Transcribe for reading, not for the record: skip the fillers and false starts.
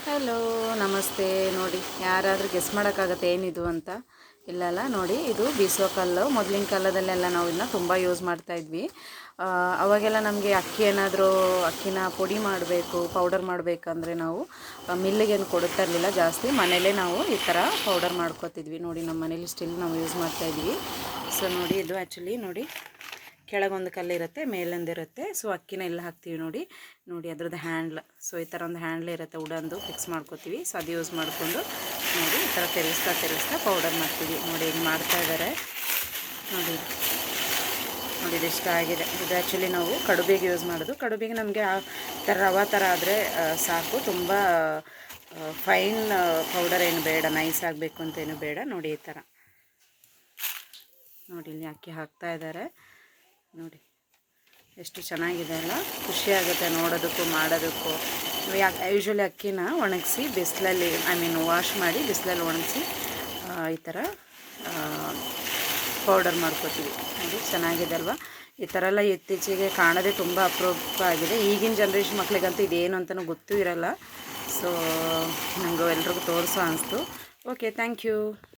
Hello ನಮಸ್ತೆ. ನೋಡಿ ಯಾರಾದರೂ ಗೆಸ್ ಮಾಡೋಕ್ಕಾಗತ್ತೆ ಏನಿದು ಅಂತ? ಇಲ್ಲಲ್ಲ, ನೋಡಿ ಇದು ಬೀಸೋ ಕಲ್ಲು. ಮೊದಲಿನ ಕಾಲದಲ್ಲೆಲ್ಲ ನಾವು ಇದನ್ನ ತುಂಬ ಯೂಸ್ ಮಾಡ್ತಾಯಿದ್ವಿ. ಅವಾಗೆಲ್ಲ ನಮಗೆ ಅಕ್ಕಿನ ಪುಡಿ ಮಾಡಬೇಕು, ಪೌಡರ್ ಮಾಡಬೇಕಂದ್ರೆ ನಾವು ಮಿಲ್ಲಿಗೇನು ಕೊಡ್ತಾ ಇರಲಿಲ್ಲ ಜಾಸ್ತಿ. ಮನೇಲೇ ನಾವು ಈ ಥರ ಪೌಡರ್ ಮಾಡ್ಕೊತಿದ್ವಿ. ನೋಡಿ ನಮ್ಮ ಮನೇಲಿ ಸ್ಟಿಲ್ ನಾವು ಯೂಸ್ ಮಾಡ್ತಾಯಿದ್ವಿ. ಸೊ ನೋಡಿ, ಇದು ಆ್ಯಕ್ಚುಲಿ ನೋಡಿ ಕೆಳಗೊಂದು ಕಲ್ಲಿರುತ್ತೆ, ಮೇಲೊಂದಿರುತ್ತೆ. ಸೊ ಅಕ್ಕಿನ ಎಲ್ಲ ಹಾಕ್ತೀವಿ ನೋಡಿ. ನೋಡಿ ಅದ್ರದ್ದು ಹ್ಯಾಂಡ್ಲ್. ಸೊ ಈ ಥರ ಒಂದು ಹ್ಯಾಂಡ್ಲ್ ಇರುತ್ತೆ, ಉಡಂದು ಫಿಕ್ಸ್ ಮಾಡ್ಕೋತೀವಿ. ಸೊ ಅದು ಯೂಸ್ ಮಾಡಿಕೊಂಡು ನೋಡಿ ಈ ಥರ ತಿರುಗಿಸ್ತಾ ಪೌಡರ್ ಮಾಡ್ತೀವಿ. ನೋಡಿ ಹಿಂಗೆ ಮಾಡ್ತಾ ಇದ್ದಾರೆ ನೋಡಿ. ನೋಡಿ ಇದು ಇಷ್ಟ ಆಗಿದೆ. ಇದು ಆ್ಯಕ್ಚುಲಿ ನಾವು ಕಡುಬಿಗೆ ಯೂಸ್ ಮಾಡೋದು. ಕಡುಬಿಗೆ ನಮಗೆ ಆ ಥರ ರವೆ ಥರ ಆದರೆ ಸಾಕು. ತುಂಬ ಫೈನ್ ಪೌಡರ್ ಏನು ಬೇಡ, ನೈಸ್ ಆಗಬೇಕು ಅಂತೇನು ಬೇಡ. ನೋಡಿ ಈ ಥರ ನೋಡಿ ಇಲ್ಲಿ ಅಕ್ಕಿ ಹಾಕ್ತಾ ಇದ್ದಾರೆ ನೋಡಿ. ಎಷ್ಟು ಚೆನ್ನಾಗಿದೆ ಅಲ್ಲ, ಖುಷಿ ಆಗುತ್ತೆ ನೋಡೋದಕ್ಕೂ ಮಾಡೋದಕ್ಕೂ. ಯೂಶ್ವಲಿ ಅಕ್ಕಿನ ಒಣಗಿಸಿ ಬಿಸಿಲಲ್ಲಿ ವಾಶ್ ಮಾಡಿ ಬಿಸಿಲಲ್ಲಿ ಒಣಗಿಸಿ ಈ ಥರ ಪೌಡರ್ ಮಾಡ್ಕೋತೀವಿ. ನೋಡಿ ಚೆನ್ನಾಗಿದೆ ಅಲ್ವಾ? ಈ ಥರ ಎಲ್ಲ ಇತ್ತೀಚೆಗೆ ಕಾಣೋದೇ ತುಂಬ ಅಪರೂಪ ಆಗಿದೆ. ಈಗಿನ ಜನ್ರೇಷನ್ ಮಕ್ಳಿಗಂತೂ ಇದೇನು ಅಂತಲೂ ಗೊತ್ತೂ ಇರಲ್ಲ. ಸೊ ನನಗೂ ಎಲ್ರಿಗೂ ತೋರಿಸೋ ಅನಿಸ್ತು. Okay, thank you.